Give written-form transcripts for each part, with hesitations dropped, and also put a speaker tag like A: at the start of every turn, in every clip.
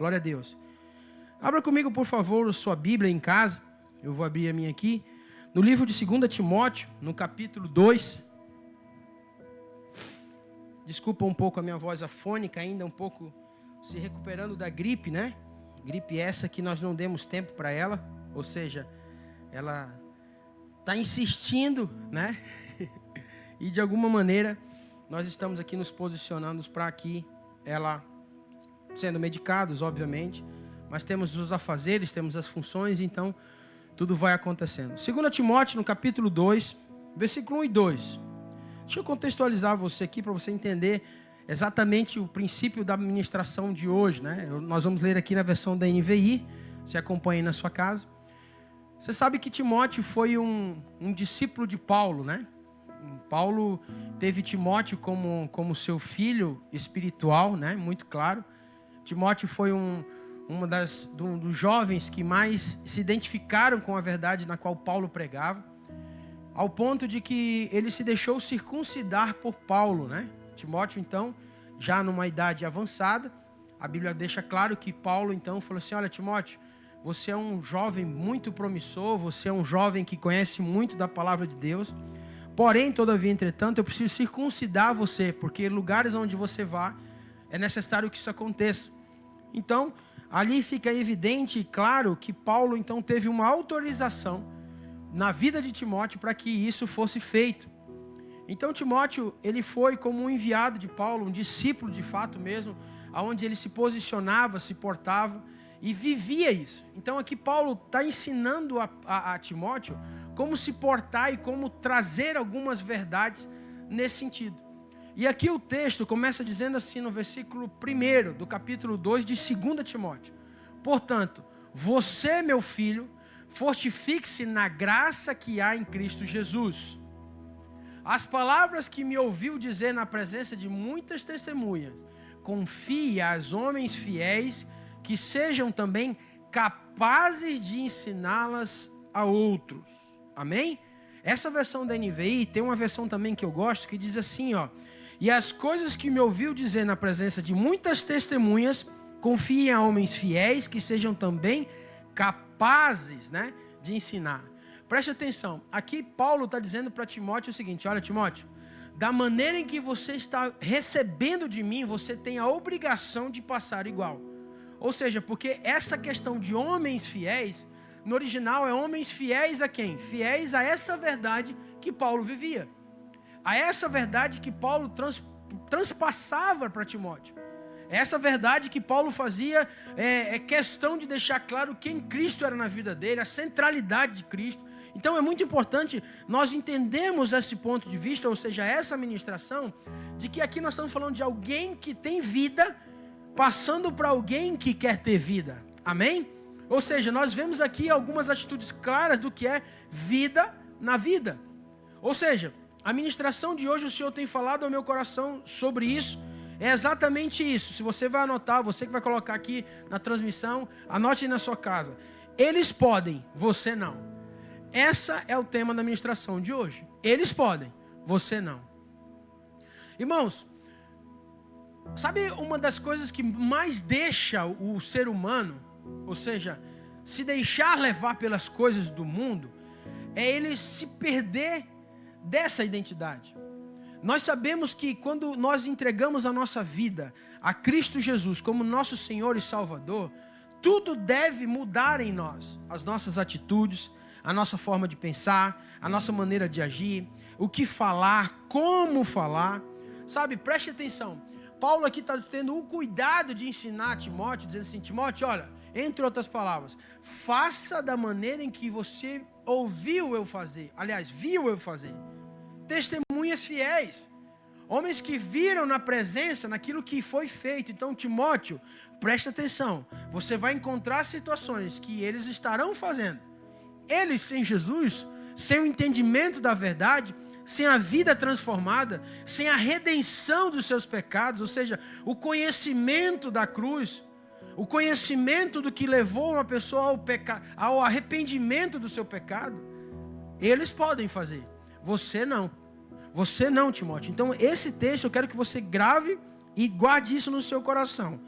A: Glória a Deus. Abra comigo, por favor, sua Bíblia em casa. Eu vou abrir a minha aqui. No livro de 2 Timóteo, no capítulo 2. Desculpa um pouco a minha voz afônica, ainda um pouco se recuperando da gripe, né? Gripe essa que nós não demos tempo para ela. Ou seja, ela está insistindo, né? E de alguma maneira, nós estamos aqui nos posicionando para que ela, sendo medicados, obviamente, mas temos os afazeres, temos as funções, então tudo vai acontecendo. 2 Timóteo, no capítulo 2, versículo 1 e 2. Deixa eu contextualizar você aqui para você entender exatamente o princípio da ministração de hoje, né? Nós vamos ler aqui na versão da NVI, você acompanha aí na sua casa. Você sabe que Timóteo foi um discípulo de Paulo, né? Paulo teve Timóteo como seu filho espiritual, né? Muito claro. Timóteo foi dos jovens que mais se identificaram com a verdade na qual Paulo pregava, ao ponto de que ele se deixou circuncidar por Paulo, né? Timóteo, então, já numa idade avançada, a Bíblia deixa claro que Paulo, então, falou assim: olha, Timóteo, você é um jovem muito promissor, você é um jovem que conhece muito da palavra de Deus, porém, todavia, entretanto, eu preciso circuncidar você, porque lugares onde você vá, é necessário que isso aconteça. Então, ali fica evidente e claro que Paulo, então, teve uma autorização na vida de Timóteo para que isso fosse feito. Então, Timóteo, ele foi como um enviado de Paulo, um discípulo de fato mesmo, onde ele se posicionava, se portava e vivia isso. Então, aqui Paulo está ensinando a Timóteo como se portar e como trazer algumas verdades nesse sentido. E aqui o texto começa dizendo assim no versículo 1 do capítulo 2 de 2 Timóteo. Portanto, você, meu filho, fortifique-se na graça que há em Cristo Jesus. As palavras que me ouviu dizer na presença de muitas testemunhas, confie aos homens fiéis que sejam também capazes de ensiná-las a outros. Amém? Essa versão da NVI tem uma versão também que eu gosto que diz assim, ó: e as coisas que me ouviu dizer na presença de muitas testemunhas, confiem a homens fiéis que sejam também capazes, né, de ensinar. Preste atenção, aqui Paulo está dizendo para Timóteo o seguinte: olha, Timóteo, da maneira em que você está recebendo de mim, você tem a obrigação de passar igual. Ou seja, porque essa questão de homens fiéis, no original é homens fiéis a quem? Fiéis a essa verdade que Paulo vivia. A essa verdade que Paulo transpassava para Timóteo. Essa verdade que Paulo fazia questão de deixar claro quem Cristo era na vida dele, a centralidade de Cristo. Então é muito importante nós entendermos esse ponto de vista, ou seja, essa ministração, de que aqui nós estamos falando de alguém que tem vida, passando para alguém que quer ter vida. Amém? Ou seja, nós vemos aqui algumas atitudes claras do que é vida na vida. Ou seja, a ministração de hoje, o Senhor tem falado ao meu coração sobre isso. É exatamente isso. Se você vai anotar, você que vai colocar aqui na transmissão, anote aí na sua casa. Eles podem, você não. Essa é o tema da ministração de hoje. Eles podem, você não. Irmãos, sabe uma das coisas que mais deixa o ser humano, ou seja, se deixar levar pelas coisas do mundo, é ele se perder dessa identidade. Nós sabemos que quando nós entregamos a nossa vida a Cristo Jesus como nosso Senhor e Salvador, tudo deve mudar em nós. As nossas atitudes, a nossa forma de pensar, a nossa maneira de agir, o que falar, como falar. Sabe, preste atenção. Paulo aqui está tendo o cuidado de ensinar a Timóteo, dizendo assim: Timóteo, olha, entre outras palavras, faça da maneira em que você ouviu eu fazer. Aliás, viu eu fazer. Testemunhas fiéis, homens que viram na presença, naquilo que foi feito. Então, Timóteo, preste atenção, você vai encontrar situações que eles estarão fazendo. Eles sem Jesus, sem o entendimento da verdade, sem a vida transformada, sem a redenção dos seus pecados, ou seja, o conhecimento da cruz, o conhecimento do que levou uma pessoa ao arrependimento do seu pecado, eles podem fazer. Você não. Você não, Timóteo. Então, esse texto eu quero que você grave e guarde isso no seu coração.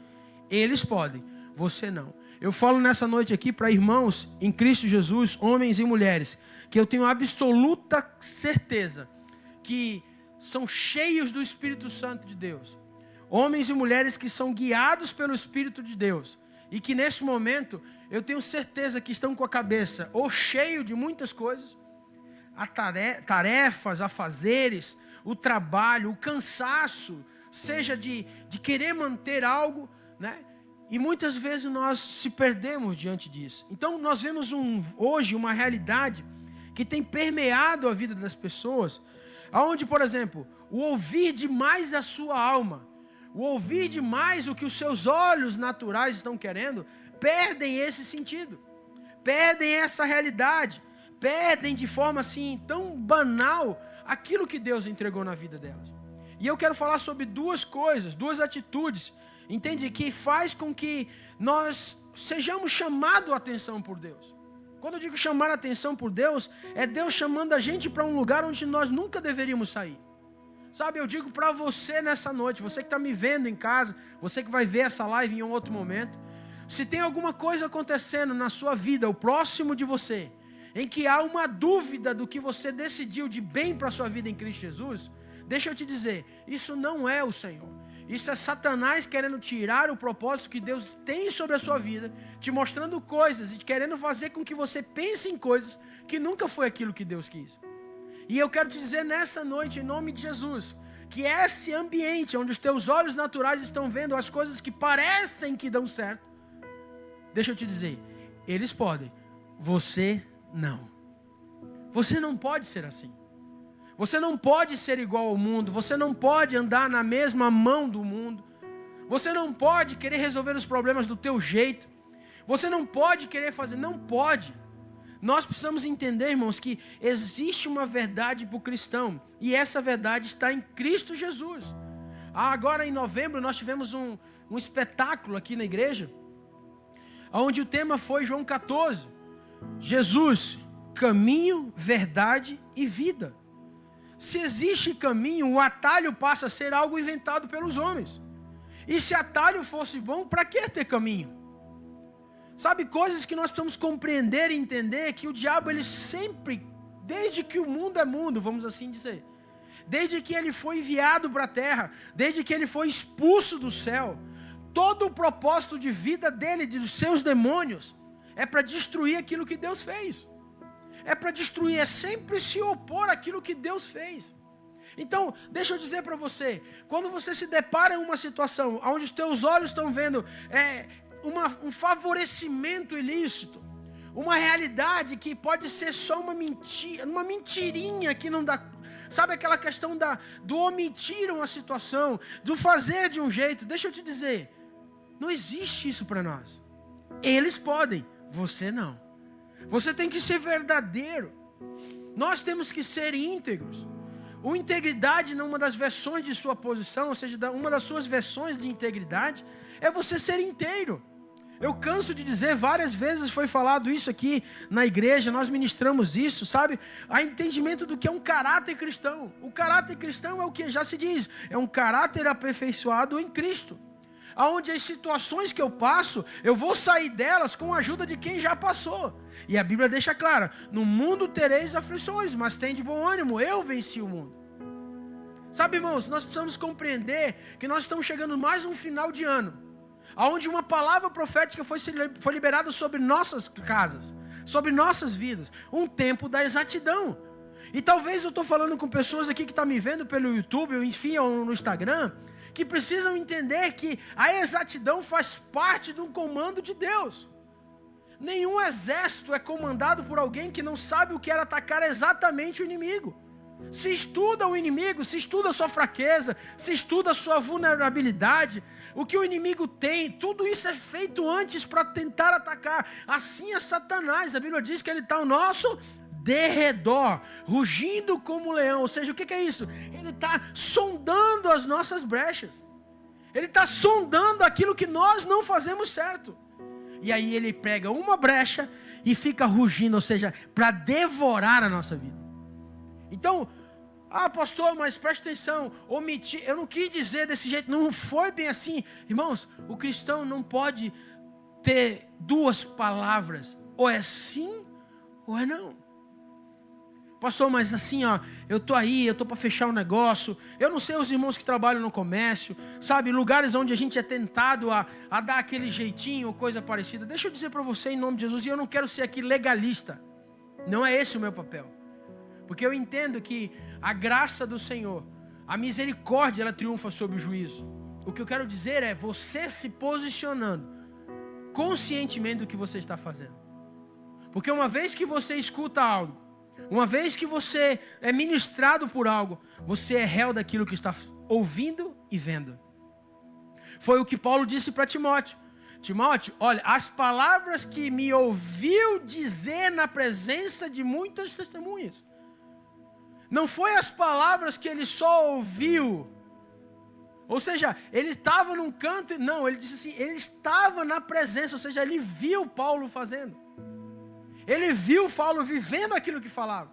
A: Eles podem. você não. Eu falo nessa noite aqui para irmãos em Cristo Jesus, homens e mulheres, que eu tenho absoluta certeza que são cheios do Espírito Santo de Deus. Homens e mulheres que são guiados pelo Espírito de Deus. E que nesse momento, eu tenho certeza que estão com a cabeça ou cheio de muitas coisas, tarefas, afazeres, o trabalho, o cansaço, seja de querer manter algo, né? E muitas vezes nós se perdemos diante disso. Então nós vemos hoje uma realidade que tem permeado a vida das pessoas, onde, por exemplo, o ouvir demais a sua alma, o ouvir demais o que os seus olhos naturais estão querendo, perdem esse sentido, perdem essa realidade, perdem de forma assim tão banal aquilo que Deus entregou na vida delas. E eu quero falar sobre duas coisas, duas atitudes, entende? Que faz com que nós sejamos chamados a atenção por Deus. Quando eu digo chamar a atenção por Deus, é Deus chamando a gente para um lugar onde nós nunca deveríamos sair. Sabe, eu digo para você nessa noite, você que está me vendo em casa, você que vai ver essa live em um outro momento, se tem alguma coisa acontecendo na sua vida, o próximo de você, em que há uma dúvida do que você decidiu de bem para a sua vida em Cristo Jesus, deixa eu te dizer, isso não é o Senhor. Isso é Satanás querendo tirar o propósito que Deus tem sobre a sua vida, te mostrando coisas e querendo fazer com que você pense em coisas que nunca foi aquilo que Deus quis. E eu quero te dizer nessa noite, em nome de Jesus, que esse ambiente onde os teus olhos naturais estão vendo as coisas que parecem que dão certo, deixa eu te dizer, eles podem, você não. Você não pode ser assim. Você não pode ser igual ao mundo, você não pode andar na mesma mão do mundo, você não pode querer resolver os problemas do teu jeito, você não pode querer fazer, não pode. Nós precisamos entender, irmãos, que existe uma verdade para o cristão, e essa verdade está em Cristo Jesus. Agora em novembro nós tivemos um espetáculo aqui na igreja, onde o tema foi João 14, Jesus, caminho, verdade e vida. Se existe caminho, o atalho passa a ser algo inventado pelos homens. E se atalho fosse bom, para que ter caminho? Sabe, coisas que nós precisamos compreender e entender, que o diabo, ele sempre, desde que o mundo é mundo, vamos assim dizer, desde que ele foi enviado para a terra, desde que ele foi expulso do céu, todo o propósito de vida dele, dos seus demônios, é para destruir aquilo que Deus fez. É para destruir, é sempre se opor àquilo que Deus fez. Então, deixa eu dizer para você, quando você se depara em uma situação onde os teus olhos estão vendo um favorecimento ilícito, uma realidade que pode ser só uma mentira, uma mentirinha que não dá, sabe aquela questão do omitir uma situação, do fazer de um jeito, deixa eu te dizer, não existe isso para nós. Eles podem, você não. Você tem que ser verdadeiro. Nós temos que ser íntegros. O integridade, numa das versões de sua posição, ou seja, uma das suas versões de integridade, é você ser inteiro. Eu canso de dizer, várias vezes foi falado isso aqui na igreja, nós ministramos isso, sabe? A entendimento do que é um caráter cristão. O caráter cristão é o que já se diz, é um caráter aperfeiçoado em Cristo. Onde as situações que eu passo, eu vou sair delas com a ajuda de quem já passou. E a Bíblia deixa clara, no mundo tereis aflições, mas tem de bom ânimo, eu venci o mundo. Sabe, irmãos, nós precisamos compreender que nós estamos chegando mais um final de ano, onde uma palavra profética foi liberada sobre nossas casas, sobre nossas vidas, um tempo da exatidão. E talvez eu estou falando com pessoas aqui que estão me vendo pelo YouTube, ou enfim, ou no Instagram, que precisam entender que a exatidão faz parte do comando de Deus. Nenhum exército é comandado por alguém que não sabe o que era atacar exatamente o inimigo. Se estuda o inimigo, se estuda a sua fraqueza, se estuda a sua vulnerabilidade, o que o inimigo tem, tudo isso é feito antes para tentar atacar. Assim é Satanás, a Bíblia diz que ele está ao nosso derredor, rugindo como um leão. Ou seja, o que é isso? Ele está sondando as nossas brechas. Ele está sondando aquilo que nós não fazemos certo. E aí ele pega uma brecha e fica rugindo, ou seja, para devorar a nossa vida. Então, pastor, mas presta atenção, omitir, eu não quis dizer desse jeito, não foi bem assim. Irmãos, o cristão não pode ter duas palavras, ou é sim ou é não. Pastor, mas assim, eu tô para fechar um negócio, eu não sei os irmãos que trabalham no comércio, sabe, lugares onde a gente é tentado a dar aquele jeitinho ou coisa parecida. Deixa eu dizer para você em nome de Jesus, e eu não quero ser aqui legalista, não é esse o meu papel, porque eu entendo que a graça do Senhor, a misericórdia, ela triunfa sobre o juízo. O que eu quero dizer é você se posicionando conscientemente do que você está fazendo. Porque uma vez que você escuta algo, uma vez que você é ministrado por algo, você é réu daquilo que está ouvindo e vendo. Foi o que Paulo disse para Timóteo. Timóteo, olha, as palavras que me ouviu dizer na presença de muitas testemunhas. Não foi as palavras que ele só ouviu. Ou seja, ele estava num canto, não, ele disse assim, ele estava na presença, ou seja, ele viu Paulo fazendo. Ele viu Paulo vivendo aquilo que falava.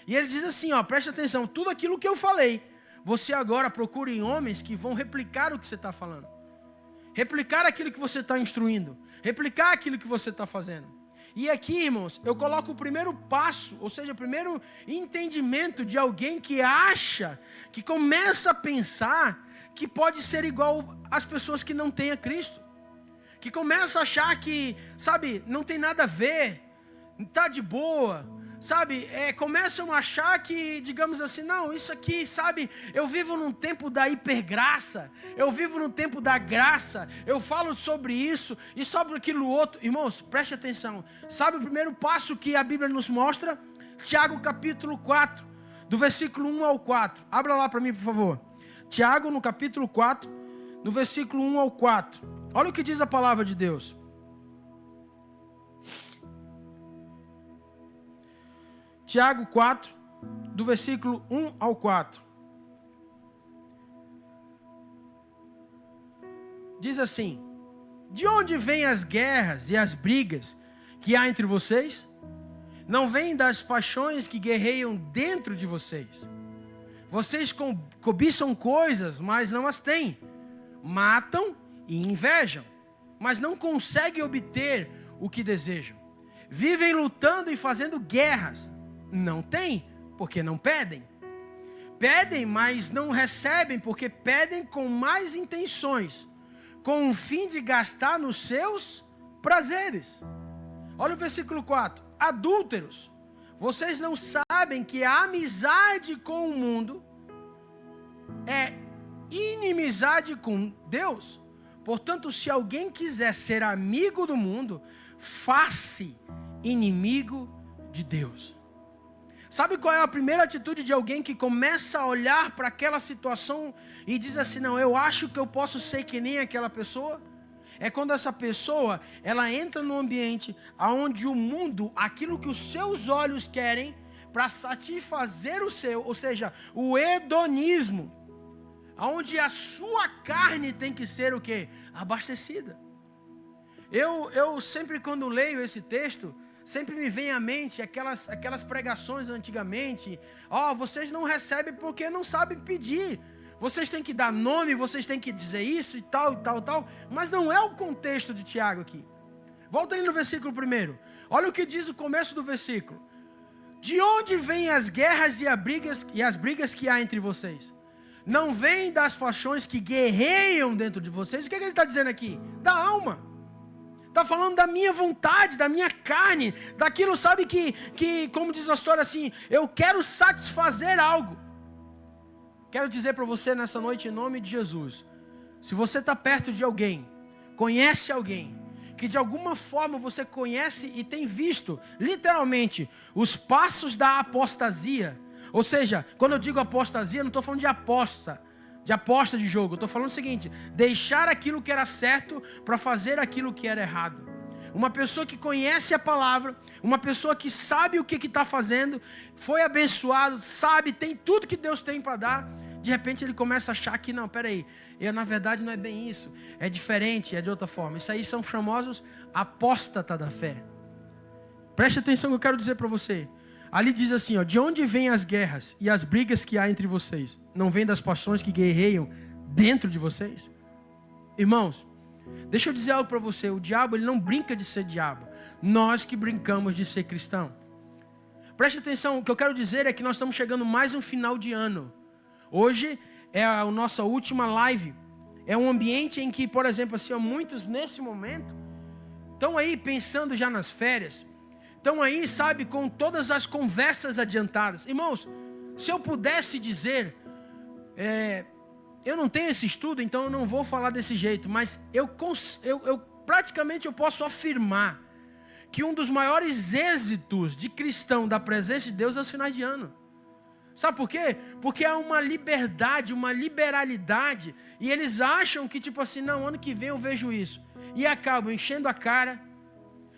A: E ele diz assim, preste atenção, tudo aquilo que eu falei, você agora procure em homens que vão replicar o que você está falando. Replicar aquilo que você está instruindo. Replicar aquilo que você está fazendo. E aqui, irmãos, eu coloco o primeiro passo, ou seja, o primeiro entendimento de alguém que acha, que começa a pensar que pode ser igual às pessoas que não têm a Cristo. Que começa a achar que, sabe, não tem nada a ver, está de boa, sabe, começam a achar que, digamos assim, não, isso aqui, sabe, eu vivo num tempo da hipergraça, eu vivo num tempo da graça, eu falo sobre isso e sobre aquilo outro. Irmãos, preste atenção, sabe o primeiro passo que a Bíblia nos mostra? Tiago capítulo 4, do versículo 1 ao 4, abra lá para mim por favor. Tiago no capítulo 4, no versículo 1 ao 4, olha o que diz a palavra de Deus. Tiago 4, do versículo 1 ao 4. Diz assim: de onde vêm as guerras e as brigas que há entre vocês? Não vêm das paixões que guerreiam dentro de vocês? Vocês cobiçam coisas, mas não as têm. Matam e invejam, mas não conseguem obter o que desejam. Vivem lutando e fazendo guerras. Não têm, porque não pedem. Pedem, mas não recebem, porque pedem com mais intenções, com o fim de gastar nos seus prazeres. Olha o versículo 4. Adúlteros, vocês não sabem que a amizade com o mundo é inimizade com Deus? Portanto, se alguém quiser ser amigo do mundo, faça-se inimigo de Deus. Sabe qual é a primeira atitude de alguém que começa a olhar para aquela situação e diz assim, não, eu acho que eu posso ser que nem aquela pessoa? É quando essa pessoa, ela entra no ambiente onde o mundo, aquilo que os seus olhos querem, para satisfazer o seu, ou seja, o hedonismo, onde a sua carne tem que ser o quê? Abastecida. Eu sempre quando leio esse texto, sempre me vem à mente aquelas pregações antigamente. Vocês não recebem porque não sabem pedir. Vocês têm que dar nome, vocês têm que dizer isso e tal, e tal, e tal. Mas não é o contexto de Tiago aqui. Volta aí no versículo 1. Olha o que diz o começo do versículo. De onde vêm as guerras e as brigas que há entre vocês? Não vêm das paixões que guerreiam dentro de vocês? O que ele está dizendo aqui? Da alma. Está falando da minha vontade, da minha carne, daquilo, sabe, que como diz a história assim, eu quero satisfazer algo. Quero dizer para você nessa noite, em nome de Jesus, se você está perto de alguém, conhece alguém, que de alguma forma você conhece e tem visto, literalmente, os passos da apostasia, ou seja, quando eu digo apostasia, não estou falando de aposta de jogo, eu estou falando o seguinte, deixar aquilo que era certo para fazer aquilo que era errado. Uma pessoa que conhece a palavra, uma pessoa que sabe o que está fazendo, foi abençoado, sabe, tem tudo que Deus tem para dar, de repente ele começa a achar que não, peraí, na verdade não é bem isso, é diferente, é de outra forma. Isso aí são famosos apóstata da fé. Preste atenção no que eu quero dizer para você. Ali diz assim, de onde vêm as guerras e as brigas que há entre vocês? Não vêm das paixões que guerreiam dentro de vocês? Irmãos, Deixa eu dizer algo para você. O diabo, ele não brinca de ser diabo. Nós que brincamos de ser cristão. Preste atenção, o que eu quero dizer é que nós estamos chegando mais um final de ano. Hoje é a nossa última live. É um ambiente em que, por exemplo, assim, muitos nesse momento estão aí pensando já nas férias. Estão aí, sabe, com todas as conversas adiantadas. Irmãos, se eu pudesse dizer, eu não tenho esse estudo, então eu não vou falar desse jeito, mas praticamente eu posso afirmar que um dos maiores êxitos de cristão da presença de Deus é os finais de ano. Sabe por quê? Porque há uma liberdade, uma liberalidade, e eles acham que tipo assim, não, ano que vem eu vejo isso. E acabam enchendo a cara,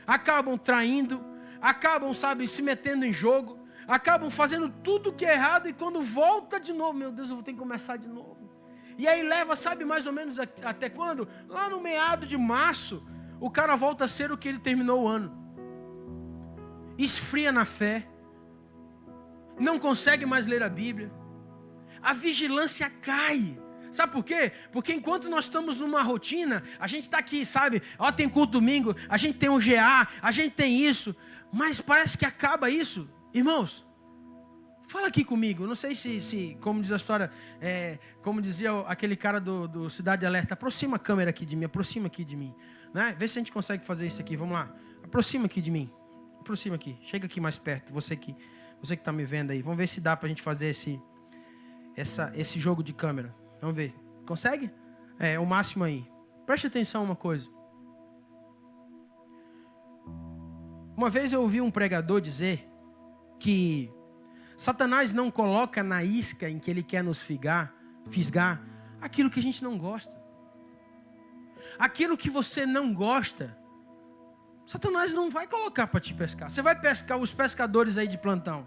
A: acabam traindo, acabam, sabe, se metendo em jogo, acabam fazendo tudo que é errado, e quando volta de novo, meu Deus, eu vou ter que começar de novo. E aí leva, sabe, mais ou menos até quando? Lá no meado de março, o cara volta a ser o que ele terminou o ano. Esfria na fé, não consegue mais ler a Bíblia, a vigilância cai. Sabe por quê? Porque enquanto nós estamos numa rotina, a gente está aqui, sabe? Ó, tem culto domingo, a gente tem um GA, a gente tem isso, mas parece que acaba isso. Irmãos, fala aqui comigo, não sei se como diz a história, como dizia aquele cara do Cidade Alerta, aproxima a câmera aqui de mim, aproxima aqui de mim, né? Vê se a gente consegue fazer isso aqui, vamos lá, aproxima aqui de mim, aproxima aqui, chega aqui mais perto, você que está me vendo aí, vamos ver se dá para a gente fazer esse jogo de câmera, vamos ver, consegue? O máximo aí, preste atenção uma coisa. Uma vez eu ouvi um pregador dizer que Satanás não coloca na isca em que ele quer nos fisgar aquilo que a gente não gosta. Aquilo que você não gosta, Satanás não vai colocar para te pescar. Você vai pescar os pescadores aí de plantão,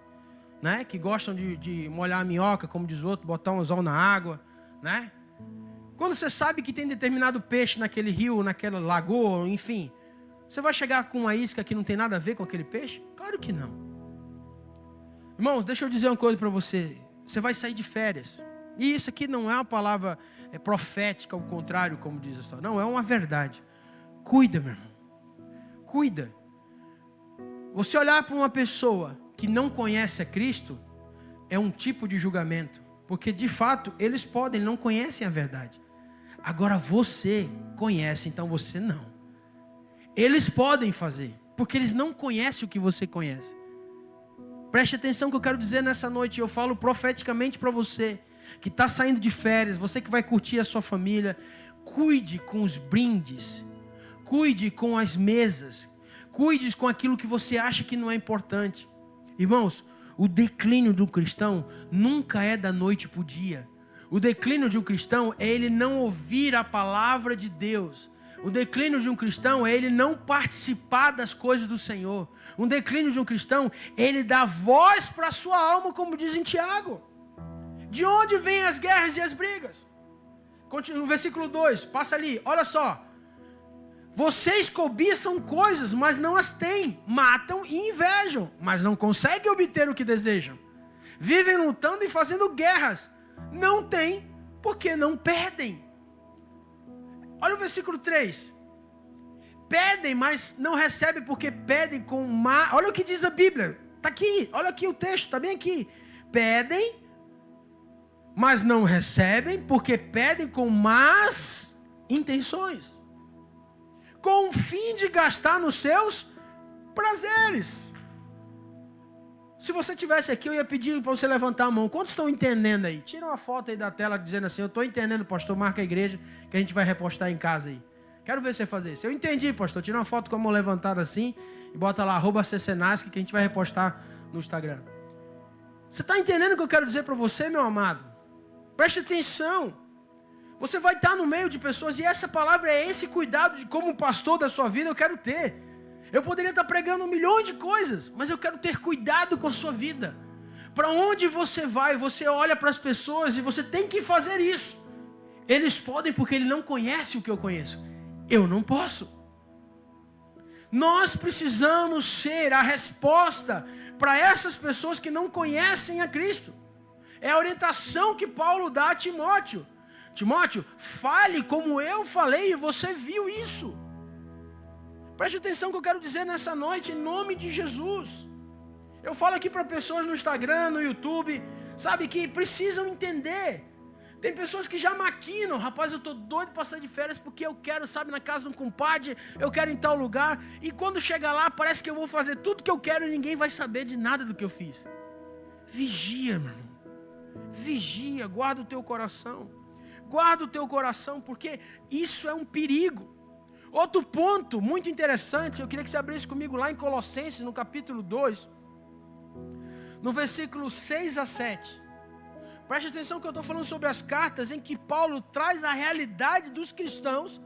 A: né? Que gostam de molhar a minhoca, como diz o outro, botar um anzol na água, né? Quando você sabe que tem determinado peixe naquele rio, naquela lagoa, enfim, você vai chegar com uma isca que não tem nada a ver com aquele peixe? Claro que não. Irmãos, deixa eu dizer uma coisa para você. Você vai sair de férias. E isso aqui não é uma palavra profética, ao contrário, como diz a história. Não, é uma verdade. Cuida, meu irmão. Cuida. Você olhar para uma pessoa que não conhece a Cristo é um tipo de julgamento. Porque, de fato, eles podem, não conhecem a verdade. Agora você conhece, então você não. Eles podem fazer, porque eles não conhecem o que você conhece. Preste atenção no que eu quero dizer nessa noite. Eu falo profeticamente para você que está saindo de férias, você que vai curtir a sua família. Cuide com os brindes, cuide com as mesas, cuide com aquilo que você acha que não é importante. Irmãos, o declínio do cristão nunca é da noite para o dia. O declínio de um cristão é ele não ouvir a palavra de Deus. O declínio de um cristão é ele não participar das coisas do Senhor. Um declínio de um cristão é ele dar voz para a sua alma, como diz em Tiago. De onde vêm as guerras e as brigas? Continua, no versículo 2, passa ali, olha só. Vocês cobiçam coisas, mas não as têm. Matam e invejam, mas não conseguem obter o que desejam. Vivem lutando e fazendo guerras. Não têm, porque não pedem. Olha o versículo 3. Pedem, mas não recebem porque pedem com má... Olha o que diz a Bíblia. Está aqui, olha aqui o texto, está bem aqui. Pedem, mas não recebem porque pedem com más intenções. Com o fim de gastar nos seus prazeres. Se você estivesse aqui, eu ia pedir para você levantar a mão. Quantos estão entendendo aí? Tira uma foto aí da tela dizendo assim, eu estou entendendo, pastor, marca a igreja, que a gente vai repostar em casa aí. Quero ver você fazer isso. Eu entendi, pastor. Tira uma foto com a mão levantada assim e bota lá, @ccenasc, que a gente vai repostar no Instagram. Você está entendendo o que eu quero dizer para você, meu amado? Preste atenção. Você vai estar no meio de pessoas e essa palavra é esse cuidado de como pastor da sua vida eu quero ter. Eu poderia estar pregando milhões de coisas, mas eu quero ter cuidado com a sua vida. Para onde você vai, você olha para as pessoas e você tem que fazer isso. Eles podem porque ele não conhece o que eu conheço. Eu não posso. Nós precisamos ser a resposta para essas pessoas que não conhecem a Cristo. É a orientação que Paulo dá a Timóteo. Timóteo, fale como eu falei e você viu isso. Preste atenção que eu quero dizer nessa noite, em nome de Jesus. Eu falo aqui para pessoas no Instagram, no YouTube, sabe, que precisam entender. Tem pessoas que já maquinam, rapaz, eu estou doido para sair de férias porque eu quero, sabe, na casa de um compadre, eu quero em tal lugar. E quando chegar lá, parece que eu vou fazer tudo que eu quero e ninguém vai saber de nada do que eu fiz. Vigia, meu irmão. Vigia, guarda o teu coração. Guarda o teu coração, porque isso é um perigo. Outro ponto muito interessante, eu queria que você abrisse comigo lá em Colossenses, no capítulo 2, no versículo 6 a 7. Preste atenção que eu estou falando sobre as cartas em que Paulo traz a realidade dos cristãos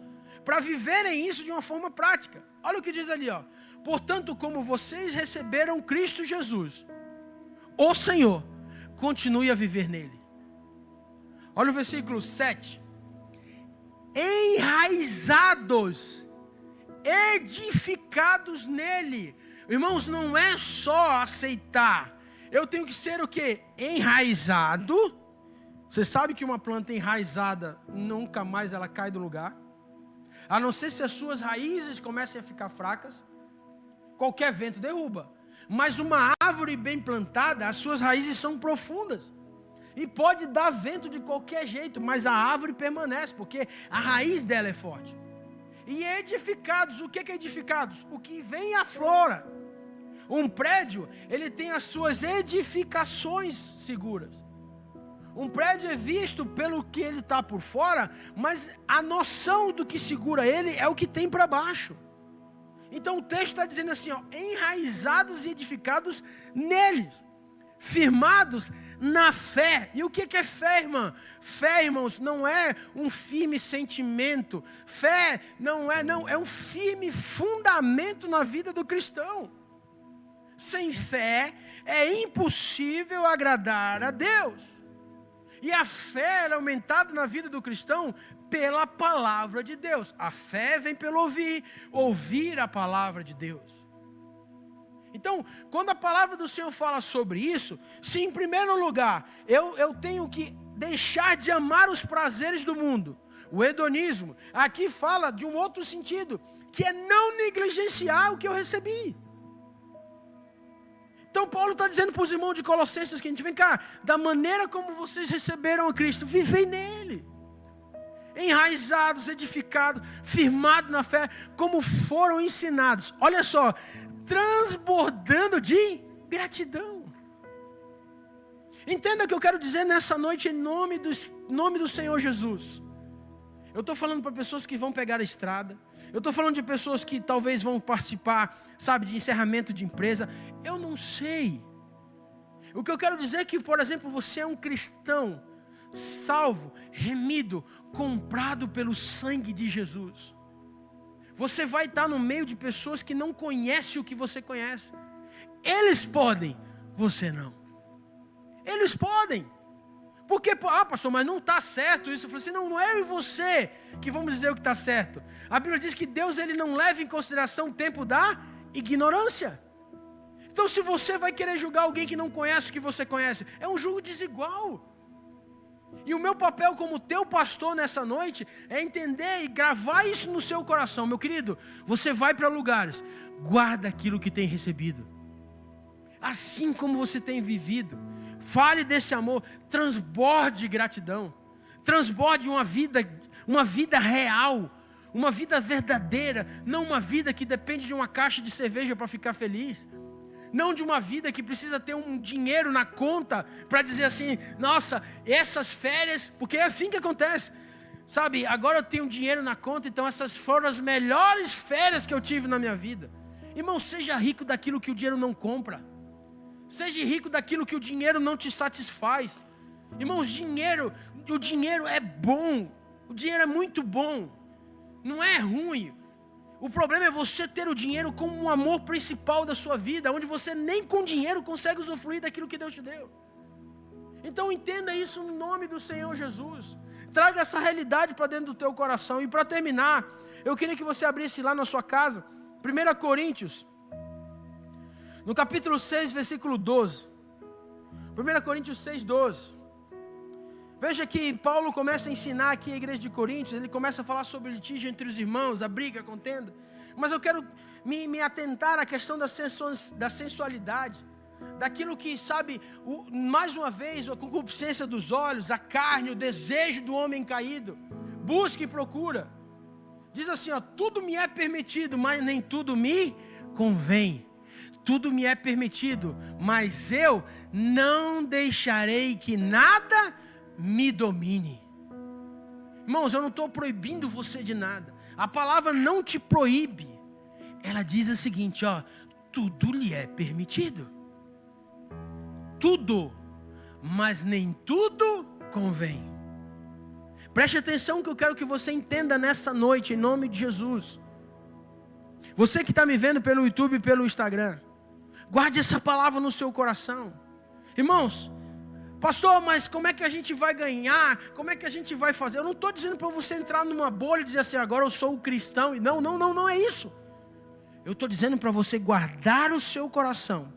A: para viverem isso de uma forma prática. Olha o que diz ali, ó. Portanto, como vocês receberam Cristo Jesus, o Senhor, continue a viver nele. Olha o versículo 7. Enraizados, edificados nele. Irmãos, não é só aceitar. Eu tenho que ser o quê? Enraizado. Você sabe que uma planta enraizada, nunca mais ela cai do lugar. A não ser se as suas raízes comecem a ficar fracas. Qualquer vento derruba. Mas uma árvore bem plantada, as suas raízes são profundas. E pode dar vento de qualquer jeito, mas a árvore permanece, porque a raiz dela é forte. E edificados, o que é edificados? O que vem aflora. Um prédio, ele tem as suas edificações seguras. Um prédio é visto pelo que ele está por fora, mas a noção do que segura ele é o que tem para baixo. Então o texto está dizendo assim, ó, enraizados e edificados nele, firmados na fé. E o que é fé, irmã? Fé, irmãos, não é um firme sentimento. Fé é um firme fundamento na vida do cristão. Sem fé é impossível agradar a Deus. E a fé é aumentada na vida do cristão pela palavra de Deus. A fé vem pelo ouvir a palavra de Deus. Então, quando a palavra do Senhor fala sobre isso, se em primeiro lugar eu tenho que deixar de amar os prazeres do mundo, o hedonismo, aqui fala de um outro sentido, que é não negligenciar o que eu recebi. Então Paulo está dizendo para os irmãos de Colossenses que a gente vem cá, da maneira como vocês receberam a Cristo, vivei nele. Enraizados, edificados, firmados na fé, como foram ensinados. Olha só, transbordando de gratidão. Entenda o que eu quero dizer nessa noite em nome do Senhor Jesus. Eu estou falando para pessoas que vão pegar a estrada. Eu estou falando de pessoas que talvez vão participar, sabe, de encerramento de empresa. Eu não sei. O que eu quero dizer é que, por exemplo, você é um cristão salvo, remido, comprado pelo sangue de Jesus. Você vai estar no meio de pessoas que não conhecem o que você conhece. Eles podem, você não. Eles podem. Porque, pastor, mas não está certo isso. Eu falei assim, não é eu e você que vamos dizer o que está certo. A Bíblia diz que Deus ele não leva em consideração o tempo da ignorância. Então, se você vai querer julgar alguém que não conhece o que você conhece, é um julgo desigual. E o meu papel como teu pastor nessa noite é entender e gravar isso no seu coração. Meu querido, você vai para lugares, guarda aquilo que tem recebido. Assim como você tem vivido, fale desse amor, transborde gratidão, transborde uma vida real, uma vida verdadeira, não uma vida que depende de uma caixa de cerveja para ficar feliz. Não de uma vida que precisa ter um dinheiro na conta para dizer assim, nossa, essas férias, porque é assim que acontece. Sabe, agora eu tenho dinheiro na conta, então essas foram as melhores férias que eu tive na minha vida. Irmão, seja rico daquilo que o dinheiro não compra. Seja rico daquilo que o dinheiro não te satisfaz. Irmãos, o dinheiro é bom. O dinheiro é muito bom. Não é ruim. O problema é você ter o dinheiro como um amor principal da sua vida, onde você nem com dinheiro consegue usufruir daquilo que Deus te deu. Então entenda isso no nome do Senhor Jesus. Traga essa realidade para dentro do teu coração. E para terminar, eu queria que você abrisse lá na sua casa, 1 Coríntios, no capítulo 6, versículo 12. 1 Coríntios 6, 12. Veja que Paulo começa a ensinar aqui a igreja de Coríntios, ele começa a falar sobre o litígio entre os irmãos, a briga, a contenda. Mas eu quero me atentar à questão da sensualidade, daquilo que, sabe, mais uma vez, a concupiscência dos olhos, a carne, o desejo do homem caído. Busca e procura. Diz assim, ó, tudo me é permitido, mas nem tudo me convém. Tudo me é permitido, mas eu não deixarei que nada me domine. Irmãos, eu não estou proibindo você de nada. A palavra não te proíbe. Ela diz o seguinte, ó, tudo lhe é permitido. Tudo, mas nem tudo convém. Preste atenção que eu quero que você entenda nessa noite, em nome de Jesus. Você que está me vendo pelo YouTube e pelo Instagram, guarde essa palavra no seu coração. Irmãos, pastor, mas como é que a gente vai ganhar? Como é que a gente vai fazer? Eu não estou dizendo para você entrar numa bolha e dizer assim, agora eu sou o cristão. Não é isso. Eu estou dizendo para você guardar o seu coração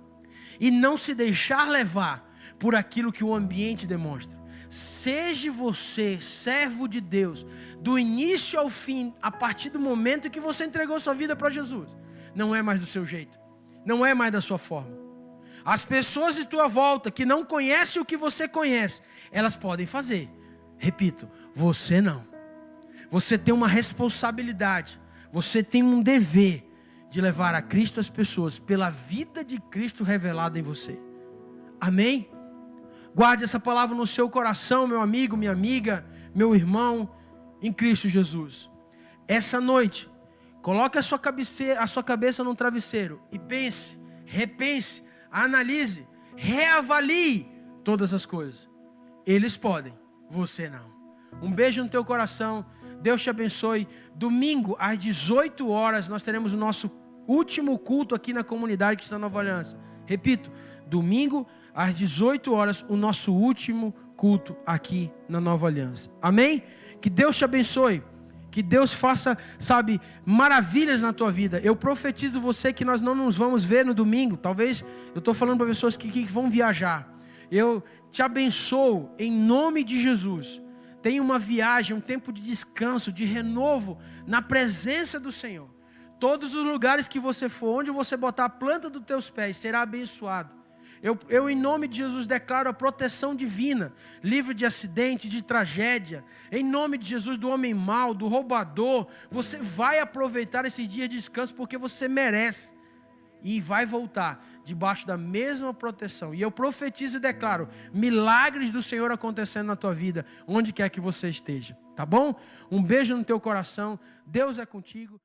A: e não se deixar levar por aquilo que o ambiente demonstra. Seja você servo de Deus, do início ao fim, a partir do momento que você entregou sua vida para Jesus. Não é mais do seu jeito, não é mais da sua forma. As pessoas de tua volta que não conhecem o que você conhece, elas podem fazer. Repito, você não. Você tem uma responsabilidade, você tem um dever de levar a Cristo as pessoas pela vida de Cristo revelada em você. Amém? Guarde essa palavra no seu coração, meu amigo, minha amiga, meu irmão, em Cristo Jesus. Essa noite, coloque a sua cabeça num travesseiro e pense, repense, analise, reavalie todas as coisas. Eles podem, você não. Um beijo no teu coração, Deus te abençoe. Domingo, às 18 horas, nós teremos o nosso último culto aqui na comunidade Cristã Nova Aliança. Repito, domingo, às 18 horas, o nosso último culto aqui na Nova Aliança. Amém? Que Deus te abençoe. Que Deus faça, sabe, maravilhas na tua vida. Eu profetizo você que nós não nos vamos ver no domingo. Talvez, eu estou falando para pessoas que vão viajar. Eu te abençoo em nome de Jesus. Tenha uma viagem, um tempo de descanso, de renovo na presença do Senhor. Todos os lugares que você for, onde você botar a planta dos teus pés, será abençoado. Eu, em nome de Jesus, declaro a proteção divina, livre de acidente, de tragédia. Em nome de Jesus, do homem mau, do roubador. Você vai aproveitar esses dias de descanso porque você merece. E vai voltar debaixo da mesma proteção. E eu profetizo e declaro milagres do Senhor acontecendo na tua vida, onde quer que você esteja. Tá bom? Um beijo no teu coração. Deus é contigo.